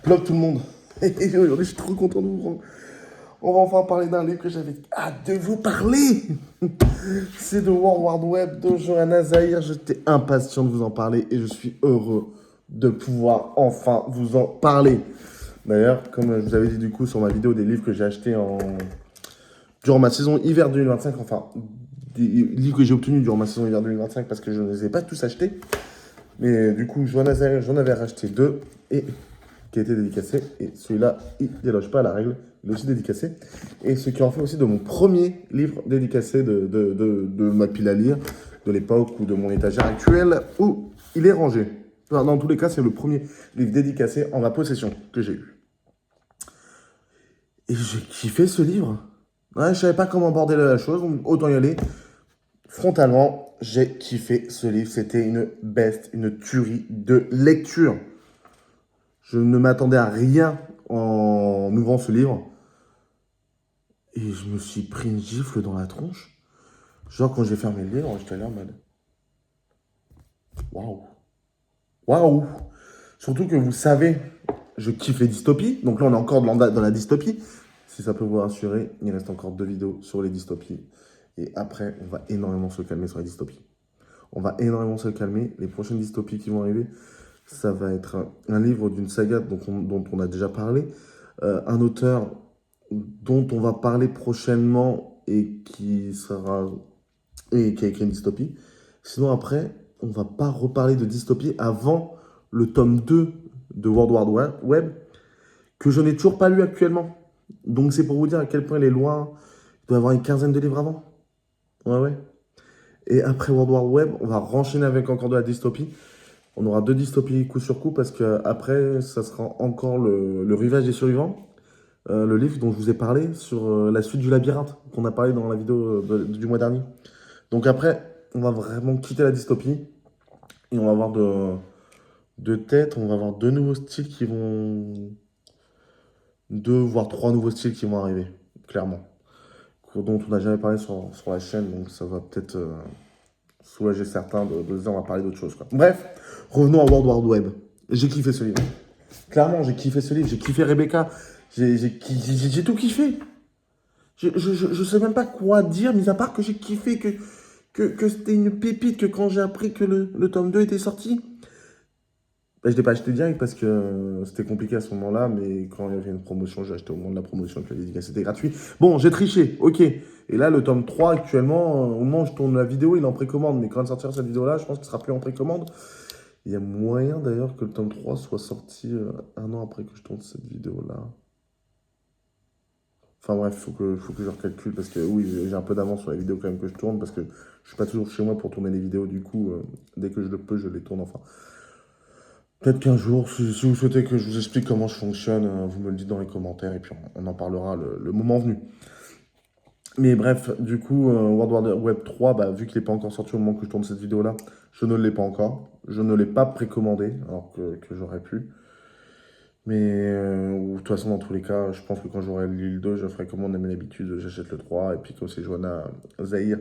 Vlog tout le monde. Et aujourd'hui, je suis trop content de vous voir. On va enfin parler d'un livre que j'avais hâte de vous parler. C'est de World Wide Web de Johanna Zahir. J'étais impatient de vous en parler et je suis heureux de pouvoir enfin vous en parler. D'ailleurs, comme je vous avais dit du coup sur ma vidéo des livres que j'ai achetés durant ma saison hiver 2025, enfin des livres que j'ai obtenus durant ma saison hiver 2025 parce que je ne les ai pas tous achetés. Mais du coup, Johanna Zahir, j'en avais racheté deux et qui a été dédicacé. Et celui-là, il ne déloge pas à la règle. Il est aussi dédicacé. Et ce qui en fait aussi de mon premier livre dédicacé de ma pile à lire, de l'époque ou de mon étagère actuelle, où il est rangé. Enfin, dans tous les cas, c'est le premier livre dédicacé en ma possession que j'ai eu. Et j'ai kiffé ce livre. Ouais, je savais pas comment aborder la chose, donc autant y aller. Frontalement, j'ai kiffé ce livre. C'était une best, une tuerie de lecture. Je ne m'attendais à rien en ouvrant ce livre. Et je me suis pris une gifle dans la tronche. Genre, quand j'ai fermé le livre, j'étais là en mode waouh, waouh. Surtout que vous savez, je kiffe les dystopies. Donc là, on est encore dans la dystopie. Si ça peut vous rassurer, il reste encore 2 vidéos sur les dystopies. Et après, on va énormément se calmer sur les dystopies. On va énormément se calmer. Les prochaines dystopies qui vont arriver, ça va être un livre d'une saga dont on a déjà parlé. Un auteur dont on va parler prochainement et qui a écrit une dystopie. Sinon, après, on va pas reparler de dystopie avant le tome 2 de World Wide Web, que je n'ai toujours pas lu actuellement. Donc, c'est pour vous dire à quel point il est loin. Il doit y avoir une quinzaine de livres avant. Ouais, ouais. Et après World Wide Web, on va renchaîner avec encore de la dystopie. On aura 2 dystopies coup sur coup parce que après, ça sera encore le rivage des survivants. Le livre dont je vous ai parlé sur la suite du labyrinthe, qu'on a parlé dans la vidéo du mois dernier. Donc après, on va vraiment quitter la dystopie et on va avoir de tête, on va avoir 2 nouveaux styles qui vont... 2 voire 3 nouveaux styles qui vont arriver, clairement. Dont on n'a jamais parlé sur la chaîne, donc ça va peut-être soulager certains de se dire on va parler d'autre chose, quoi. Bref, revenons à World Wide Web. J'ai kiffé ce livre. Clairement, j'ai kiffé ce livre, j'ai kiffé Rebecca, j'ai tout kiffé. Je sais même pas quoi dire, mis à part que j'ai kiffé, que c'était une pépite, que quand j'ai appris que le tome 2 était sorti, bah, je l'ai pas acheté direct parce que c'était compliqué à ce moment-là, mais quand il y avait une promotion, j'ai acheté au moment de la promotion, que la dédicace était gratuit. Bon, j'ai triché, ok. Et là, le tome 3 actuellement, au moment où je tourne la vidéo, il est en précommande, mais quand elle sortira cette vidéo-là, je pense qu'il sera plus en précommande. Il y a moyen d'ailleurs que le tome 3 soit sorti un an après que je tourne cette vidéo-là. Enfin bref, faut que je recalcule parce que oui, j'ai un peu d'avance sur les vidéos quand même que je tourne parce que je suis pas toujours chez moi pour tourner les vidéos. Du coup, dès que je le peux, je les tourne enfin. Peut-être qu'un jour, si vous souhaitez que je vous explique comment je fonctionne, vous me le dites dans les commentaires et puis on en parlera le moment venu. Mais bref, du coup, World Wide Web 3, bah, vu qu'il n'est pas encore sorti au moment que je tourne cette vidéo-là, je ne l'ai pas encore. Je ne l'ai pas précommandé alors que j'aurais pu. Mais de toute façon, dans tous les cas, je pense que quand j'aurai lu le 2, je ferai comme on a mes habitudes, j'achète le 3. Et puis comme c'est Johanna Zahir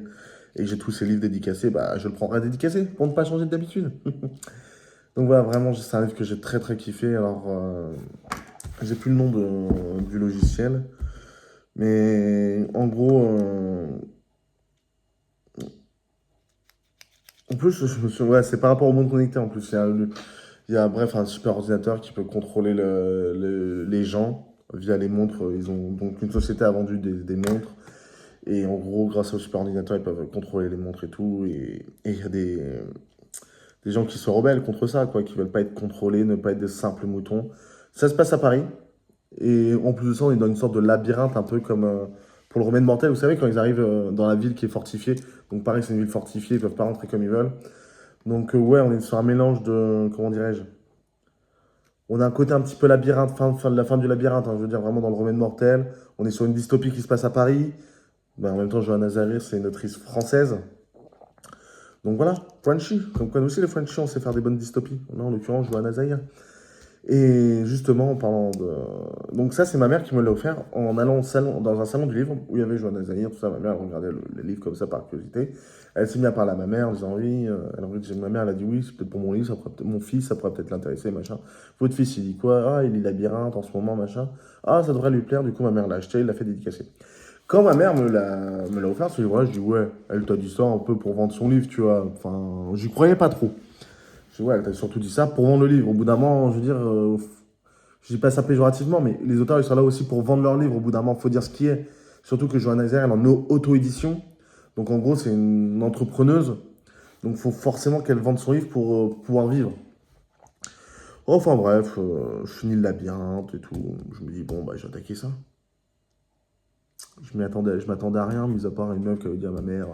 et que j'ai tous ses livres dédicacés, bah, je le prendrai dédicacé pour ne pas changer d'habitude. Donc voilà, vraiment, c'est un livre que j'ai très très kiffé. Alors, j'ai plus le nom du logiciel. Mais en gros, en plus, ouais, c'est par rapport au monde connecté en plus. Il y a, bref, un super ordinateur qui peut contrôler les gens via les montres. Ils ont, donc, une société a vendu des montres. Et en gros, grâce au super ordinateur, ils peuvent contrôler les montres et tout. Et il y a des gens qui se rebellent contre ça, quoi, qui veulent pas être contrôlés, ne pas être des simples moutons. Ça se passe à Paris. Et en plus de ça, on est dans une sorte de labyrinthe, un peu comme pour le Remède Mortel. Vous savez, quand ils arrivent dans la ville qui est fortifiée. Donc pareil, c'est une ville fortifiée, ils peuvent pas rentrer comme ils veulent. Donc ouais, on est sur un mélange de, comment dirais-je, on a un côté un petit peu labyrinthe, fin de la fin du labyrinthe, hein, je veux dire vraiment dans le Remède Mortel. On est sur une dystopie qui se passe à Paris. Ben, en même temps, Johanna Zahir, c'est une autrice française. Donc voilà, Frenchy. Comme quoi, nous aussi, les Frenchies, on sait faire des bonnes dystopies. Là, en l'occurrence, Johanna Zahir. Et justement, en parlant de... Donc ça, c'est ma mère qui me l'a offert en allant dans un salon du livre où il y avait Johanna Zahir, tout ça. Ma mère, elle regardait les livres comme ça par curiosité. Elle s'est mise à parler à ma mère en disant oui. Ma mère, elle a dit oui, c'est peut-être pour mon livre, mon fils, ça pourrait peut-être l'intéresser, machin. Votre fils, il dit quoi? Ah, il lit Labyrinthe en ce moment, machin. Ah, ça devrait lui plaire. Du coup, ma mère l'a acheté, il l'a fait dédicacer. Quand ma mère me l'a offert, ce livre-là, je dis ouais, elle t'a dit ça un peu pour vendre son livre, tu vois. Enfin, j'y croyais pas trop. Je dis ouais, elle t'a surtout dit ça pour vendre le livre. Au bout d'un moment, je veux dire, je dis pas ça péjorativement, mais les auteurs, ils sont là aussi pour vendre leur livre. Au bout d'un moment, il faut dire ce qui est. Surtout que Johanna Zahir, elle est en auto-édition. Donc en gros, c'est une entrepreneuse. Donc il faut forcément qu'elle vende son livre pour pouvoir vivre. Enfin bref, je finis le labyrinthe et tout. Je me dis, bon, bah j'ai attaqué ça. Je m'attendais à rien, mis à part une meuf qui avait dit à ma mère,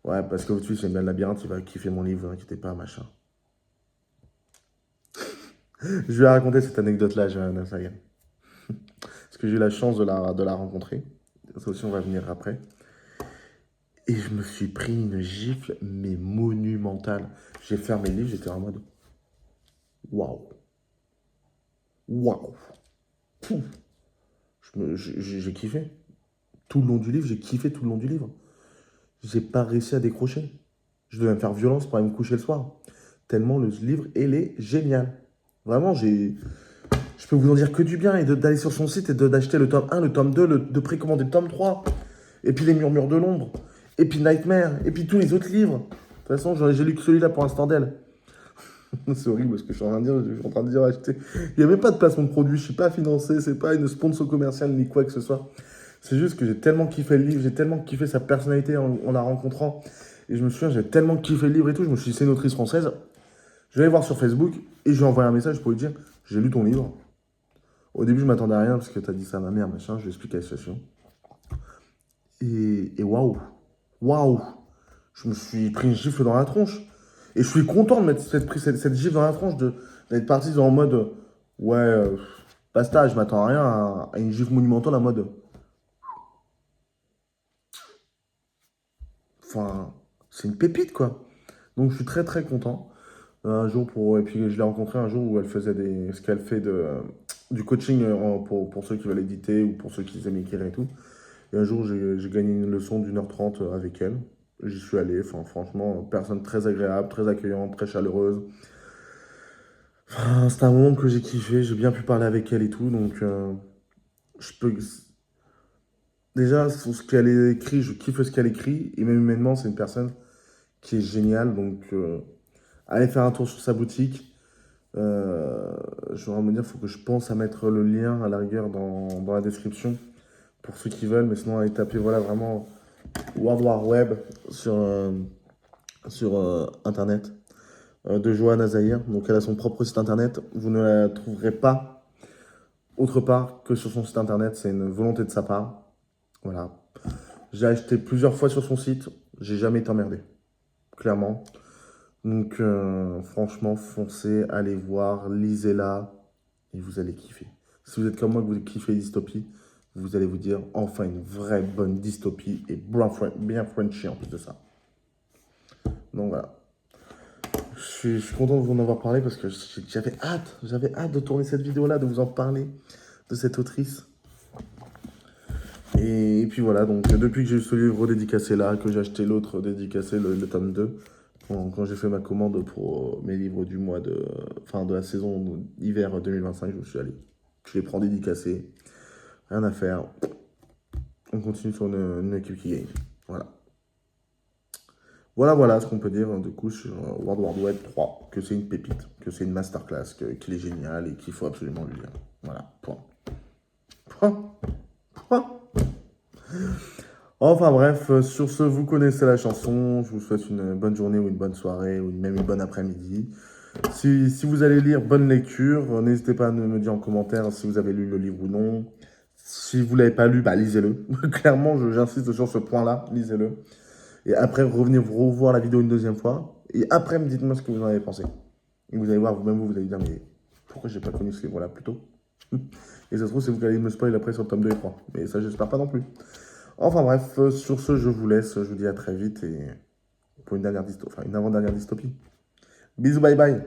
ouais, parce que votre fils j'aime bien le labyrinthe, il va kiffer mon livre, ne inquiétez pas, machin. Je lui ai raconté cette anecdote-là, Johanna Zahir. Parce que j'ai eu la chance de la rencontrer. Ça aussi, on va venir après. Et je me suis pris une gifle, mais monumentale. J'ai fermé le livre, j'étais en mode waouh, waouh. Pouf. J'ai kiffé. Tout le long du livre, j'ai kiffé tout le long du livre. J'ai pas réussi à décrocher. Je devais me faire violence pour aller me coucher le soir. Tellement le livre, il est génial. Vraiment, je peux vous en dire que du bien et d'aller sur son site et d'acheter le tome 1, le tome 2, de précommander le tome 3. Et puis les murmures de l'ombre. Et puis Nightmare. Et puis tous les autres livres. De toute façon, j'ai lu que celui-là pour l'instant d'elle. C'est horrible parce que je suis en train de dire, acheter. Il n'y a même pas de placement de produit. Je ne suis pas financé. C'est pas une sponsor commerciale ni quoi que ce soit. C'est juste que j'ai tellement kiffé le livre. J'ai tellement kiffé sa personnalité en la rencontrant. Et je me souviens, j'ai tellement kiffé le livre et tout. Je me suis dit, c'est une autrice française. Je vais aller voir sur Facebook et je lui ai envoyé un message pour lui dire, j'ai lu ton livre. Au début, je m'attendais à rien parce que tu as dit ça à ma mère, machin. Je lui ai expliqué la situation. Et waouh, waouh, je me suis pris une gifle dans la tronche. Et je suis content de mettre cette gifle dans la tronche, d'être parti en mode, ouais, basta, je m'attends à rien, à une gifle monumentale en mode, enfin, c'est une pépite, quoi. Donc je suis très très content. Un jour et puis je l'ai rencontré un jour où elle faisait ce qu'elle fait du coaching pour ceux qui veulent éditer ou pour ceux qui aiment écrire et tout. Et un jour, j'ai gagné une leçon d'1h30 avec elle. J'y suis allé, enfin, franchement, personne très agréable, très accueillante, très chaleureuse. Enfin, c'était un moment que j'ai kiffé, j'ai bien pu parler avec elle et tout, donc je peux... Déjà, sur ce qu'elle écrit, je kiffe ce qu'elle écrit, et même humainement, c'est une personne qui est géniale, donc allez faire un tour sur sa boutique. Je voudrais me dire, il faut que je pense à mettre le lien à la rigueur dans la description pour ceux qui veulent, mais sinon allez taper, voilà, vraiment World War Web sur Internet de Johanna Zahir. Donc elle a son propre site Internet. Vous ne la trouverez pas autre part que sur son site Internet. C'est une volonté de sa part. Voilà. J'ai acheté plusieurs fois sur son site. J'ai jamais été emmerdé. Clairement. Donc franchement, foncez, allez voir, lisez-la et vous allez kiffer. Si vous êtes comme moi que vous kiffez les dystopies, vous allez vous dire enfin une vraie bonne dystopie et bien Frenchy en plus de ça. Donc voilà. Je suis content de vous en avoir parlé parce que j'avais hâte de tourner cette vidéo-là, de vous en parler, de cette autrice. Et puis voilà, donc depuis que j'ai eu ce livre dédicacé là, que j'ai acheté l'autre dédicacé, le tome 2, quand j'ai fait ma commande pour mes livres du mois de la saison hiver 2025, je me suis allé. Je les prends dédicacés, rien à faire. On continue sur une équipe qui gagne. Voilà. Voilà ce qu'on peut dire du coup sur World War Web 3, que c'est une pépite, que c'est une masterclass, qu'il est génial et qu'il faut absolument le lire. Voilà, point. Point. Enfin bref, sur ce, vous connaissez la chanson, je vous souhaite une bonne journée ou une bonne soirée ou même une bonne après-midi. Si vous allez lire, bonne lecture, n'hésitez pas à me dire en commentaire si vous avez lu le livre ou non. Si vous ne l'avez pas lu, bah lisez-le. Clairement, j'insiste sur ce point-là, lisez-le. Et après, revenez vous revoir la vidéo une deuxième fois. Et après, me dites-moi ce que vous en avez pensé. Et vous allez voir, vous-même, vous allez dire, mais pourquoi j'ai pas connu ce livre-là plus tôt? Et ça se trouve, c'est vous qui allez me spoiler après sur le tome 2 et 3. Mais ça, j'espère pas non plus. Enfin bref, sur ce, je vous laisse. Je vous dis à très vite et pour une avant-dernière dystopie. Bisous, bye bye.